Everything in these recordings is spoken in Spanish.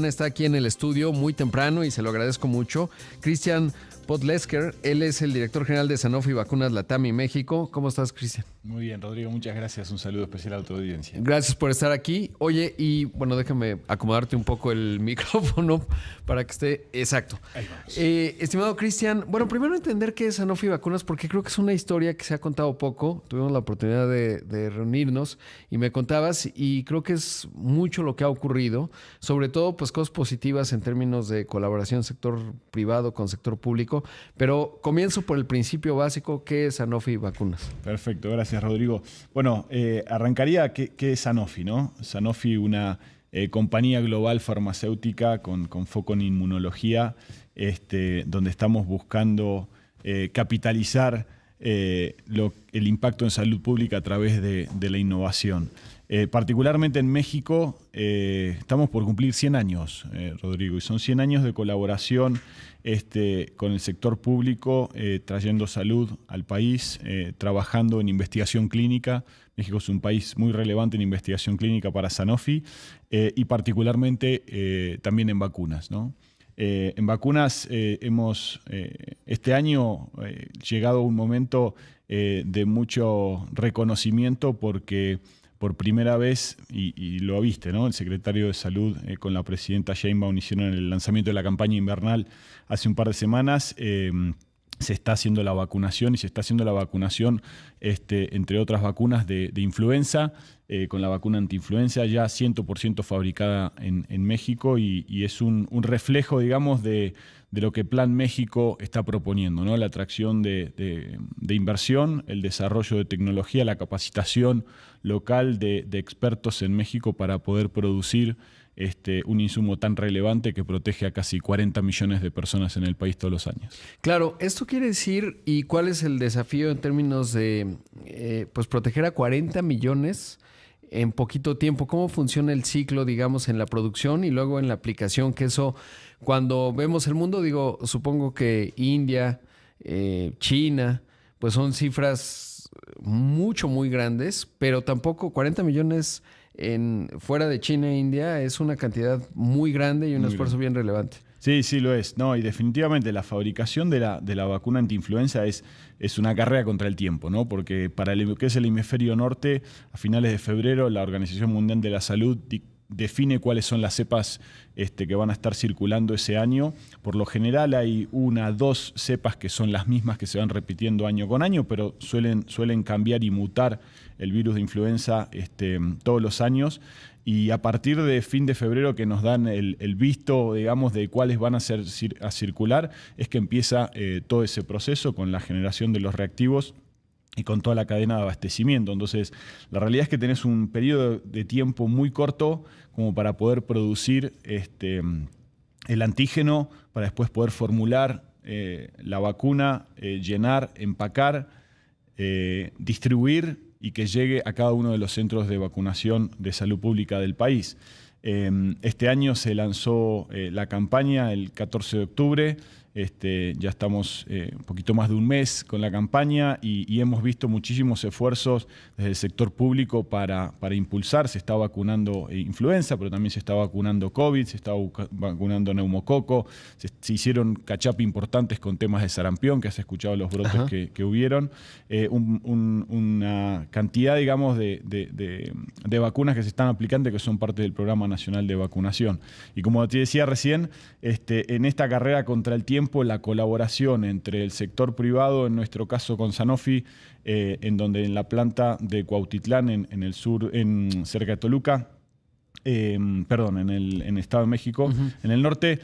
Está aquí en el estudio muy temprano y se lo agradezco mucho. Christian Podlesker, él es el director general de Sanofi Vacunas Latam y México. ¿Cómo estás, Christian? Muy bien, Rodrigo, muchas gracias. Un saludo especial a tu audiencia. Gracias por estar aquí. Oye, y bueno, déjame acomodarte un poco el micrófono para que esté exacto. Ahí vamos. Estimado Christian, bueno, primero entender qué es Sanofi Vacunas, porque creo que es una historia que se ha contado poco. Tuvimos la oportunidad de reunirnos y me contabas, y creo que es mucho lo que ha ocurrido, sobre todo pues cosas positivas en términos de colaboración sector privado con sector público, pero comienzo por el principio básico, ¿qué es Sanofi Vacunas? Perfecto, gracias, Rodrigo. Bueno, arrancaría, ¿qué es Sanofi, no? Sanofi, una compañía global farmacéutica con foco en inmunología, donde estamos buscando capitalizar el impacto en salud pública a través de la innovación. Particularmente en México, estamos por cumplir 100 años, Rodrigo, y son 100 años de colaboración con el sector público, trayendo salud al país, trabajando en investigación clínica. México es un país muy relevante en investigación clínica para Sanofi y particularmente también en vacunas, ¿no? En vacunas hemos este año llegado a un momento de mucho reconocimiento porque por primera vez, y lo viste, ¿no? El secretario de Salud con la presidenta Sheinbaum hicieron el lanzamiento de la campaña invernal hace un par de semanas. Se está haciendo la vacunación y se está haciendo la vacunación, entre otras vacunas de influenza, con la vacuna antiinfluenza ya 100% fabricada en México y es un reflejo, digamos, de lo que Plan México está proponiendo, ¿no? La atracción de inversión, el desarrollo de tecnología, la capacitación local de expertos en México para poder producir un insumo tan relevante que protege a casi 40 millones de personas en el país todos los años. Claro, esto quiere decir, ¿y cuál es el desafío en términos de pues proteger a 40 millones en poquito tiempo? ¿Cómo funciona el ciclo, digamos, en la producción y luego en la aplicación? Que eso, cuando vemos el mundo, digo, supongo que India, China, pues son cifras muy grandes, pero tampoco 40 millones fuera de China e India es una cantidad muy grande y un esfuerzo bien relevante. Sí, sí lo es. No, y definitivamente la fabricación de la vacuna antiinfluenza es una carrera contra el tiempo, ¿no? Porque para lo que es el hemisferio norte, a finales de febrero, la Organización Mundial de la Salud define cuáles son las cepas que van a estar circulando ese año. Por lo general hay 1 o 2 cepas que son las mismas que se van repitiendo año con año, pero suelen cambiar y mutar el virus de influenza todos los años. Y a partir de fin de febrero, que nos dan el visto, digamos, de cuáles van a circular, es que empieza todo ese proceso con la generación de los reactivos y con toda la cadena de abastecimiento. Entonces, la realidad es que tenés un periodo de tiempo muy corto como para poder producir el antígeno, para después poder formular la vacuna, llenar, empacar, distribuir y que llegue a cada uno de los centros de vacunación de salud pública del país. Este año se lanzó la campaña el 14 de octubre. Ya estamos un poquito más de un mes con la campaña y hemos visto muchísimos esfuerzos desde el sector público para impulsar. Se está vacunando influenza, pero también se está vacunando COVID, se está vacunando neumococo. Se hicieron catch-up importantes con temas de sarampión, que has escuchado los brotes que hubieron. Una cantidad, digamos, de vacunas que se están aplicando que son parte del Programa Nacional de Vacunación. Y como te decía recién, en esta carrera contra el tiempo, la colaboración entre el sector privado, en nuestro caso con Sanofi, en la planta de Cuautitlán, en el sur, cerca de Toluca, en el Estado de México, en el norte,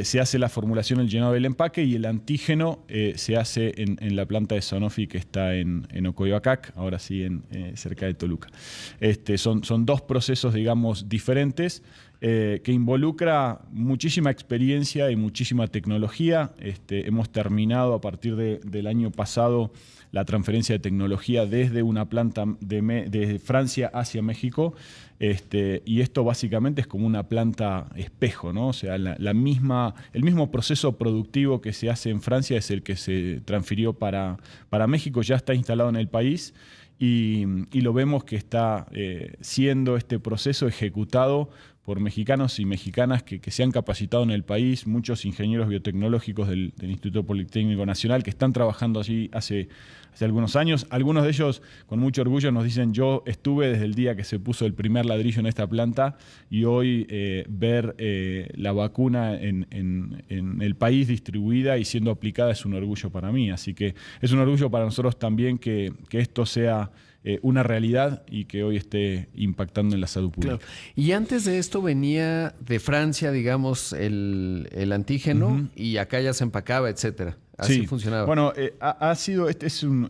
se hace la formulación, el llenado del empaque y el antígeno se hace en la planta de Sanofi que está en Ocoyoacac, ahora sí cerca de Toluca. Son 2 procesos, digamos, diferentes que involucra muchísima experiencia y muchísima tecnología. Hemos terminado a partir del año pasado la transferencia de tecnología desde una planta de Francia hacia México. Y esto básicamente es como una planta espejo, ¿no? O sea, el mismo proceso productivo que se hace en Francia es el que se transfirió para México, ya está instalado en el país. Y lo vemos que está siendo este proceso ejecutado por mexicanos y mexicanas que se han capacitado en el país, muchos ingenieros biotecnológicos del Instituto Politécnico Nacional que están trabajando allí hace algunos años. Algunos de ellos con mucho orgullo nos dicen: yo estuve desde el día que se puso el primer ladrillo en esta planta, y hoy ver la vacuna en el país distribuida y siendo aplicada es un orgullo para mí. Así que es un orgullo para nosotros también que esto sea una realidad y que hoy esté impactando en la salud pública. Claro. Y antes de esto venía de Francia, digamos, el antígeno, y acá ya se empacaba, etcétera. Así funcionaba. Bueno, este es un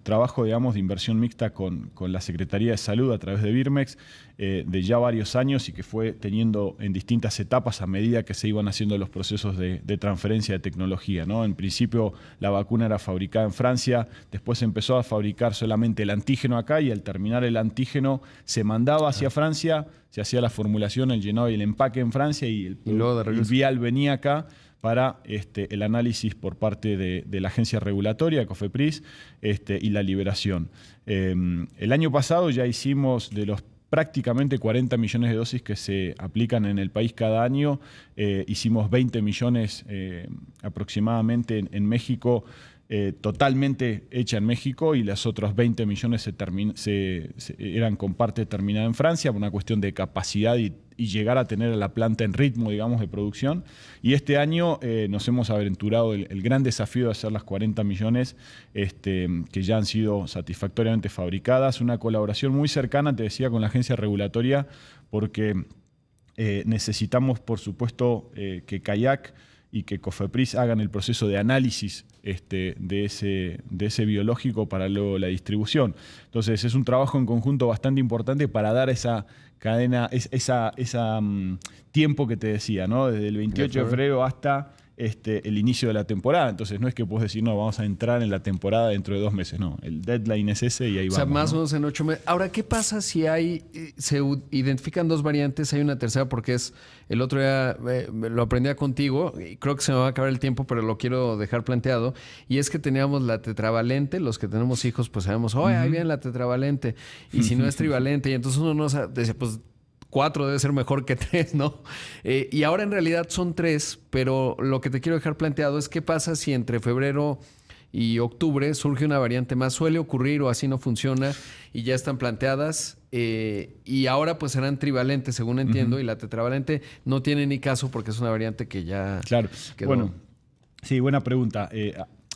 trabajo, digamos, de inversión mixta con la Secretaría de Salud a través de Birmex de ya varios años, y que fue teniendo en distintas etapas a medida que se iban haciendo los procesos de transferencia de tecnología, ¿no? En principio la vacuna era fabricada en Francia, después se empezó a fabricar solamente el antígeno acá, y al terminar el antígeno se mandaba hacia Francia, se hacía la formulación, el llenado y el empaque en Francia, y el vial venía acá para el análisis por parte de la agencia regulatoria, COFEPRIS, y la liberación. El año pasado ya hicimos, de los prácticamente 40 millones de dosis que se aplican en el país cada año, hicimos 20 millones aproximadamente en México, totalmente hecha en México, y los otros 20 millones eran con parte terminada en Francia, por una cuestión de capacidad y llegar a tener a la planta en ritmo, digamos, de producción. Y este año nos hemos aventurado el gran desafío de hacer las 40 millones que ya han sido satisfactoriamente fabricadas. Una colaboración muy cercana, te decía, con la agencia regulatoria, porque necesitamos, por supuesto, que CAIAC y que COFEPRIS hagan el proceso de análisis de ese biológico para luego la distribución. Entonces es un trabajo en conjunto bastante importante para dar esa cadena, esa tiempo que te decía, ¿no? Desde el 28 de febrero hasta el inicio de la temporada. Entonces no es que puedes decir: no, vamos a entrar en la temporada dentro de 2 meses. No, el deadline es ese y ahí vamos. O sea, más o menos en 8 meses. Ahora, ¿qué pasa si se identifican 2 variantes, hay una tercera? Porque el otro día lo aprendía contigo, y creo que se me va a acabar el tiempo, pero lo quiero dejar planteado. Y es que teníamos la tetravalente, los que tenemos hijos, pues sabemos, ahí viene la tetravalente. Y si no es trivalente, y entonces uno no sabe, dice, pues 4 debe ser mejor que 3, ¿no? Y ahora en realidad son 3, pero lo que te quiero dejar planteado es: ¿qué pasa si entre febrero y octubre surge una variante más? Suele ocurrir, o así no funciona, y ya están planteadas, y ahora pues serán trivalentes, según entiendo, y la tetravalente no tiene ni caso porque es una variante que ya quedó. Bueno, sí, buena pregunta.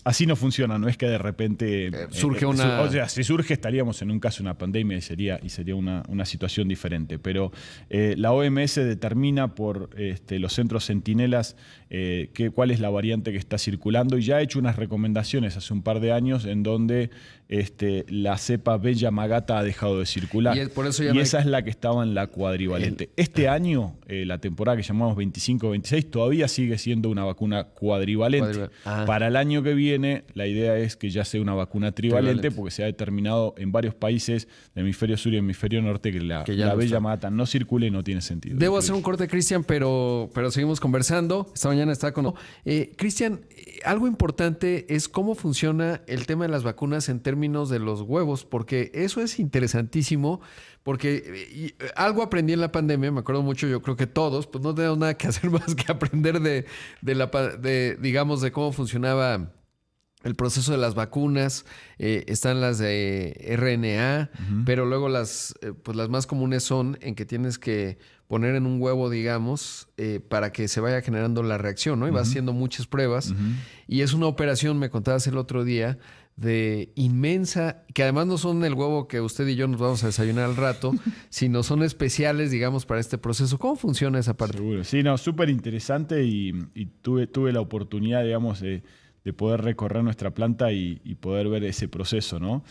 Así no funciona, no es que de repente surge una... O sea, si surge estaríamos en un caso de una pandemia y sería una situación diferente. Pero la OMS determina por los centros centinelas cuál es la variante que está circulando, y ya ha hecho unas recomendaciones hace un par de años en donde la cepa Bella Magata ha dejado de circular. Y esa es la que estaba en la cuadrivalente. Este año, la temporada que llamamos 25-26, todavía sigue siendo una vacuna cuadrivalente. Para el año que viene, la idea es que ya sea una vacuna trivalente, porque se ha determinado en varios países del hemisferio sur y hemisferio norte que la Bella Magata no circula y no tiene sentido. Debo hacer un corte, Cristian, pero seguimos conversando. Esta mañana está con... Cristian, algo importante es cómo funciona el tema de las vacunas en términos de los huevos, porque eso es interesantísimo, porque algo aprendí en la pandemia, me acuerdo mucho, yo creo que todos, pues no tenemos nada que hacer más que aprender digamos, de cómo funcionaba el proceso de las vacunas. Están las de RNA, pero luego las más comunes son en que tienes que poner en un huevo, digamos, para que se vaya generando la reacción, ¿no? Y vas haciendo muchas pruebas. Y es una operación, me contabas el otro día, de inmensa, que además no son el huevo que usted y yo nos vamos a desayunar al rato, sino son especiales, digamos, para este proceso. ¿Cómo funciona esa parte? Seguro. Sí, no, súper interesante, y tuve la oportunidad, digamos, de poder recorrer nuestra planta y poder ver ese proceso, ¿no?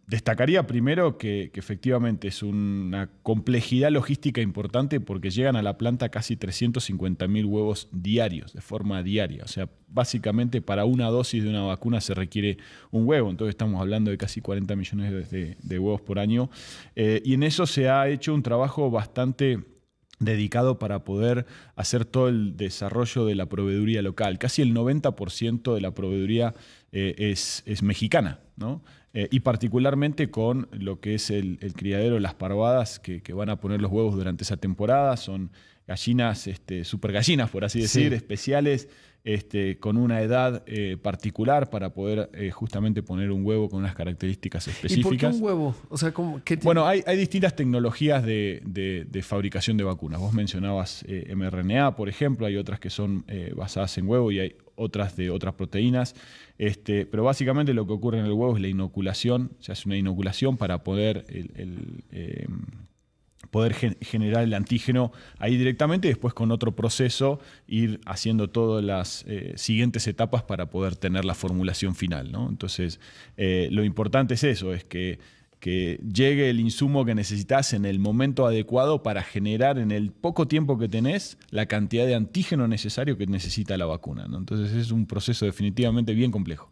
Destacaría primero que efectivamente es una complejidad logística importante, porque llegan a la planta casi 350.000 huevos diarios, de forma diaria. O sea, básicamente para una dosis de una vacuna se requiere un huevo. Entonces estamos hablando de casi 40 millones de huevos por año. Y en eso se ha hecho un trabajo bastante dedicado para poder hacer todo el desarrollo de la proveeduría local. Casi el 90% de la proveeduría es mexicana, ¿no? Y particularmente con lo que es el criadero, las parvadas que van a poner los huevos durante esa temporada. Son gallinas, super gallinas, por así decir, especiales, con una edad particular para poder justamente poner un huevo con unas características específicas. ¿Y por qué un huevo? O sea, bueno, hay distintas tecnologías de fabricación de vacunas. Vos mencionabas mRNA, por ejemplo, hay otras que son basadas en huevo y hay otras de otras proteínas. Pero básicamente lo que ocurre en el huevo es la inoculación. Se hace una inoculación para poder poder generar el antígeno ahí directamente y después con otro proceso ir haciendo todas las siguientes etapas para poder tener la formulación final, ¿no? Entonces, lo importante es eso, es que llegue el insumo que necesitas en el momento adecuado para generar en el poco tiempo que tenés la cantidad de antígeno necesario que necesita la vacuna, ¿no? Entonces es un proceso definitivamente bien complejo.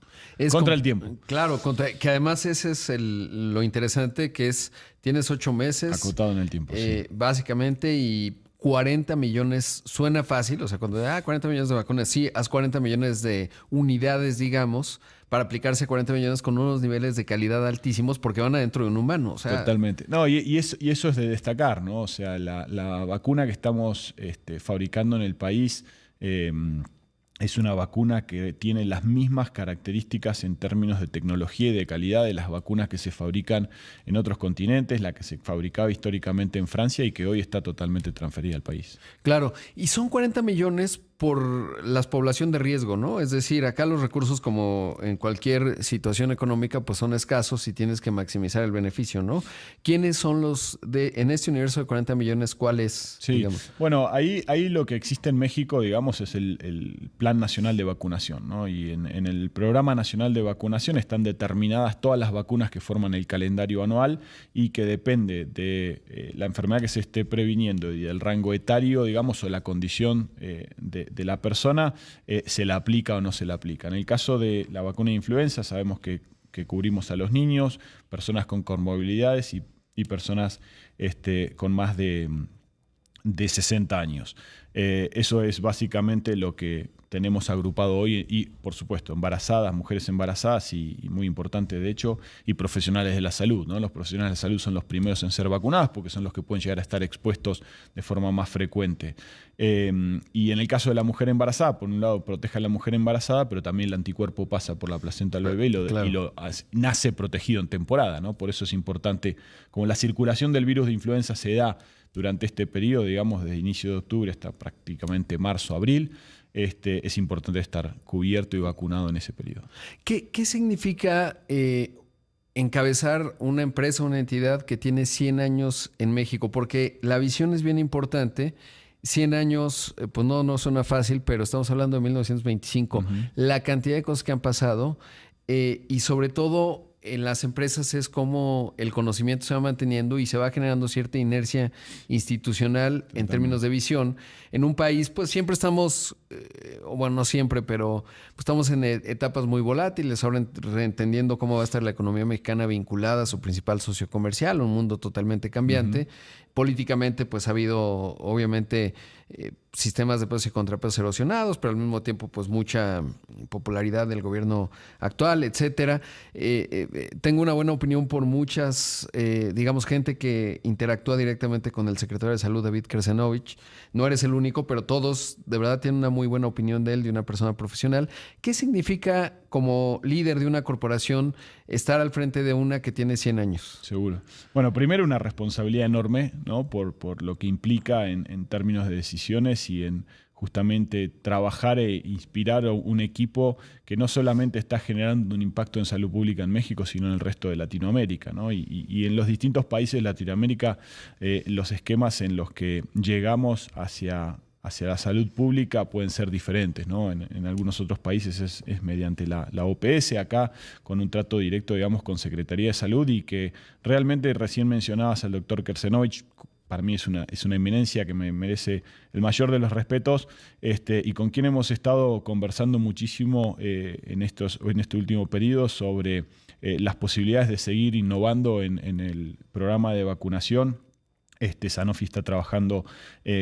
Contra el tiempo. Claro, que además ese es lo interesante, que es, tienes 8 meses. Acotado en el tiempo, sí. Básicamente, y 40 millones, suena fácil, o sea, cuando 40 millones de vacunas, sí, haz 40 millones de unidades, digamos, para aplicarse 40 millones con unos niveles de calidad altísimos porque van adentro de un humano. O sea, totalmente. No, y eso es de destacar, ¿no? O sea, la vacuna que estamos fabricando en el país es una vacuna que tiene las mismas características en términos de tecnología y de calidad de las vacunas que se fabrican en otros continentes, la que se fabricaba históricamente en Francia y que hoy está totalmente transferida al país. Claro, y son 40 millones por la población de riesgo, ¿no? Es decir, acá los recursos, como en cualquier situación económica, pues son escasos y tienes que maximizar el beneficio, ¿no? ¿Quiénes son en este universo de 40 millones, cuáles, sí, digamos? Bueno, ahí lo que existe en México, digamos, es el Plan Nacional de Vacunación, ¿no? Y en el Programa Nacional de Vacunación están determinadas todas las vacunas que forman el calendario anual y que depende de la enfermedad que se esté previniendo y del rango etario, digamos, o la condición de la persona, se la aplica o no se la aplica. En el caso de la vacuna de influenza, sabemos que cubrimos a los niños, personas con comorbilidades y personas con más de 60 años. Eso es básicamente lo que tenemos agrupado hoy y, por supuesto, embarazadas, mujeres embarazadas y muy importante, de hecho, y profesionales de la salud, ¿no? Los profesionales de la salud son los primeros en ser vacunados porque son los que pueden llegar a estar expuestos de forma más frecuente. Y en el caso de la mujer embarazada, por un lado, protege a la mujer embarazada, pero también el anticuerpo pasa por la placenta del bebé nace protegido en temporada, ¿no? Por eso es importante, como la circulación del virus de influenza se da durante este periodo, digamos, desde inicio de octubre hasta prácticamente marzo, abril, es importante estar cubierto y vacunado en ese periodo. ¿Qué significa encabezar una empresa, una entidad que tiene 100 años en México? Porque la visión es bien importante. 100 años, pues no suena fácil, pero estamos hablando de 1925. La cantidad de cosas que han pasado y sobre todo en las empresas es como el conocimiento se va manteniendo y se va generando cierta inercia institucional en términos de visión. En un país, pues siempre estamos, bueno, no siempre, pero pues, estamos en etapas muy volátiles, ahora entendiendo cómo va a estar la economía mexicana vinculada a su principal socio comercial, un mundo totalmente cambiante. Políticamente, pues ha habido, obviamente, sistemas de pesos y contrapesos erosionados, pero al mismo tiempo, pues mucha popularidad del gobierno actual, etcétera. Tengo una buena opinión por muchas, digamos, gente que interactúa directamente con el secretario de Salud, David Krecenovich. No eres el único, pero todos de verdad tienen una muy buena opinión de él, de una persona profesional. ¿Qué significa como líder de una corporación estar al frente de una que tiene 100 años? Seguro. Bueno, primero una responsabilidad enorme, ¿no? Por lo que implica en términos de decisiones y en justamente trabajar e inspirar a un equipo que no solamente está generando un impacto en salud pública en México, sino en el resto de Latinoamérica, ¿no? Y en los distintos países de Latinoamérica, los esquemas en los que llegamos hacia la salud pública pueden ser diferentes, ¿no? En algunos otros países es mediante la OPS, acá con un trato directo, digamos, con Secretaría de Salud y que realmente recién mencionabas al doctor Krecenovich. Para mí es una eminencia que me merece el mayor de los respetos y con quien hemos estado conversando muchísimo en este último periodo sobre las posibilidades de seguir innovando en el programa de vacunación Sanofi está trabajando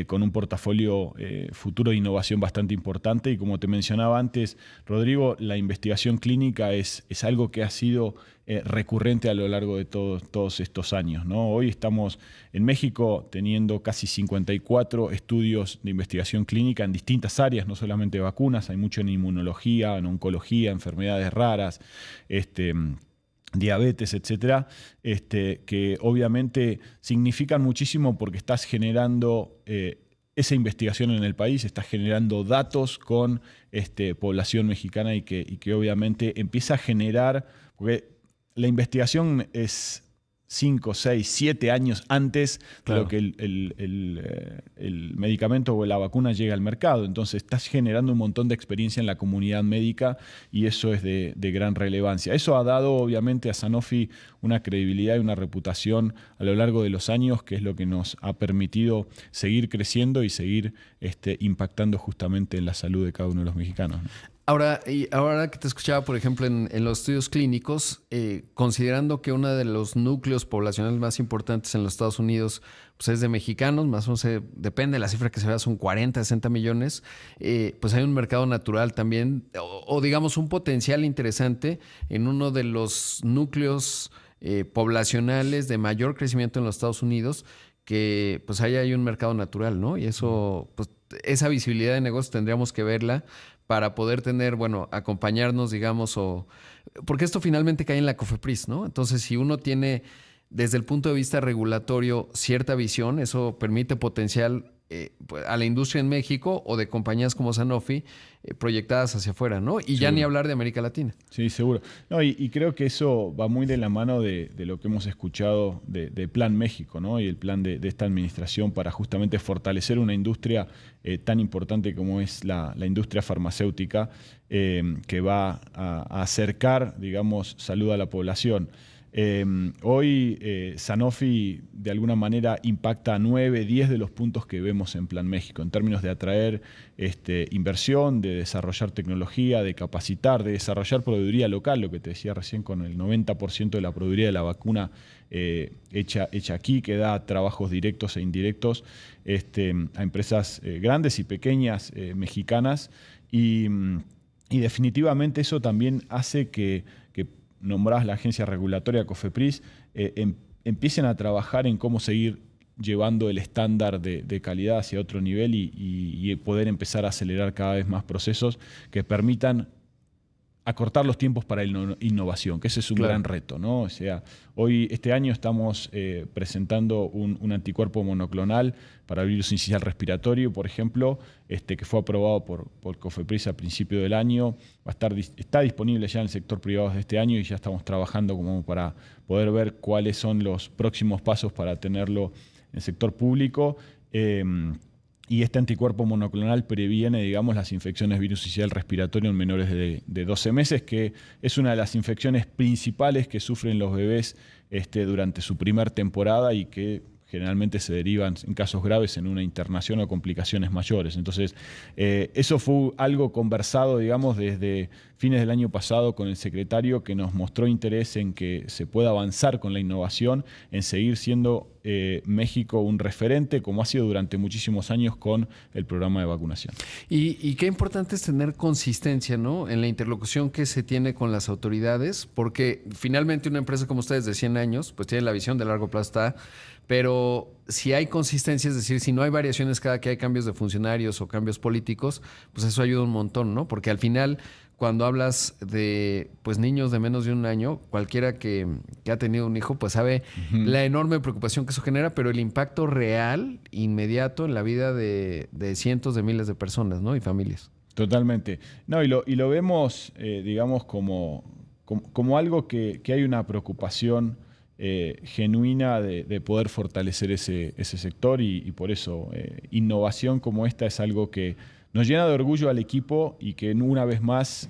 con un portafolio futuro de innovación bastante importante y como te mencionaba antes, Rodrigo, la investigación clínica es algo que ha sido recurrente a lo largo de todos estos años, ¿no? Hoy estamos en México teniendo casi 54 estudios de investigación clínica en distintas áreas, no solamente vacunas, hay mucho en inmunología, en oncología, enfermedades raras, diabetes, etcétera, que obviamente significan muchísimo porque estás generando esa investigación en el país, estás generando datos con población mexicana y que obviamente empieza a generar, porque la investigación es 5, 6, 7 años antes de lo Claro. que el medicamento o la vacuna llega al mercado. Entonces estás generando un montón de experiencia en la comunidad médica y eso es de gran relevancia. Eso ha dado obviamente a Sanofi una credibilidad y una reputación a lo largo de los años, que es lo que nos ha permitido seguir creciendo y seguir impactando justamente en la salud de cada uno de los mexicanos, ¿no? Ahora que te escuchaba, por ejemplo, en los estudios clínicos, considerando que uno de los núcleos poblacionales más importantes en los Estados Unidos pues es de mexicanos, más o menos depende de la cifra que se vea, son 40, 60 millones, pues hay un mercado natural también, o digamos un potencial interesante en uno de los núcleos poblacionales de mayor crecimiento en los Estados Unidos, que pues ahí hay un mercado natural, ¿no? Y eso, pues esa visibilidad de negocio tendríamos que verla para poder tener, bueno, acompañarnos, digamos, porque esto finalmente cae en la COFEPRIS, ¿no? Entonces, si uno tiene desde el punto de vista regulatorio cierta visión, eso permite potencial a la industria en México o de compañías como Sanofi proyectadas hacia afuera, ¿no? Y ya ni Seguro. hablar de América Latina. Sí, seguro. No, y creo que eso va muy de la mano de lo que hemos escuchado de Plan México, ¿no? Y el plan de esta administración para justamente fortalecer una industria tan importante como es la industria farmacéutica, que va a acercar, digamos, salud a la población. Hoy Sanofi de alguna manera impacta 9, 10 de los puntos que vemos en Plan México, en términos de atraer inversión, de desarrollar tecnología, de capacitar, de desarrollar proveeduría local, lo que te decía recién con el 90% de la proveeduría de la vacuna hecha aquí, que da trabajos directos e indirectos a empresas grandes y pequeñas mexicanas y definitivamente eso también hace que nombrás la agencia regulatoria COFEPRIS, empiecen a trabajar en cómo seguir llevando el estándar de calidad hacia otro nivel y poder empezar a acelerar cada vez más procesos que permitan acortar los tiempos para la innovación, que ese es un Claro. gran reto, ¿no? O sea, este año estamos presentando un anticuerpo monoclonal para el virus incisional respiratorio, por ejemplo, que fue aprobado por COFEPRIS a principio del año. Está disponible ya en el sector privado desde este año y ya estamos trabajando como para poder ver cuáles son los próximos pasos para tenerlo en el sector público. Y este anticuerpo monoclonal previene, digamos, las infecciones virus sincicial respiratorio en menores de 12 meses, que es una de las infecciones principales que sufren los bebés durante su primer temporada y que generalmente se derivan en casos graves en una internación o complicaciones mayores. Entonces, eso fue algo conversado, digamos, desde fines del año pasado con el secretario, que nos mostró interés en que se pueda avanzar con la innovación, en seguir siendo México un referente, como ha sido durante muchísimos años con el programa de vacunación. Y qué importante es tener consistencia, ¿no? En la interlocución que se tiene con las autoridades, porque finalmente una empresa como ustedes de 100 años, pues tiene la visión de largo plazo, pero si hay consistencia, es decir, si no hay variaciones cada que hay cambios de funcionarios o cambios políticos, pues eso ayuda un montón, ¿no? Porque al final, cuando hablas de pues niños de menos de un año, cualquiera que ha tenido un hijo, pues sabe la enorme preocupación que eso genera, pero el impacto real, inmediato en la vida de cientos de miles de personas, ¿no? Y familias. Totalmente. No, y lo vemos, digamos, como algo que hay una preocupación genuina de poder fortalecer ese sector y por eso innovación como esta es algo que nos llena de orgullo al equipo y que una vez más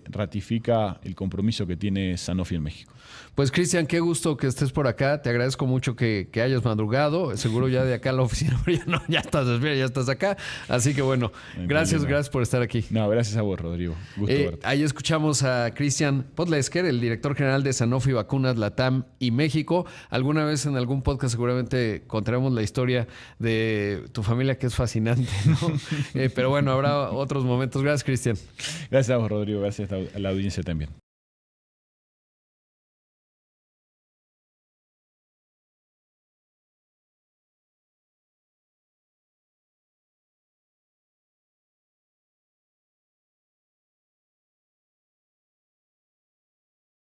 ratifica el compromiso que tiene Sanofi en México. Pues Cristian, qué gusto que estés por acá. Te agradezco mucho que hayas madrugado. Seguro ya de acá a la oficina, pero ya estás despierto, ya estás acá. Así que bueno, gracias por estar aquí. No, gracias a vos, Rodrigo. Gusto verte. Ahí escuchamos a Cristian Podlesker, el director general de Sanofi Vacunas Latam y México. Alguna vez en algún podcast seguramente contaremos la historia de tu familia, que es fascinante, ¿no? Pero bueno, habrá otros momentos. Gracias, Cristian. Gracias a vos, Rodrigo. Gracias a la audiencia también.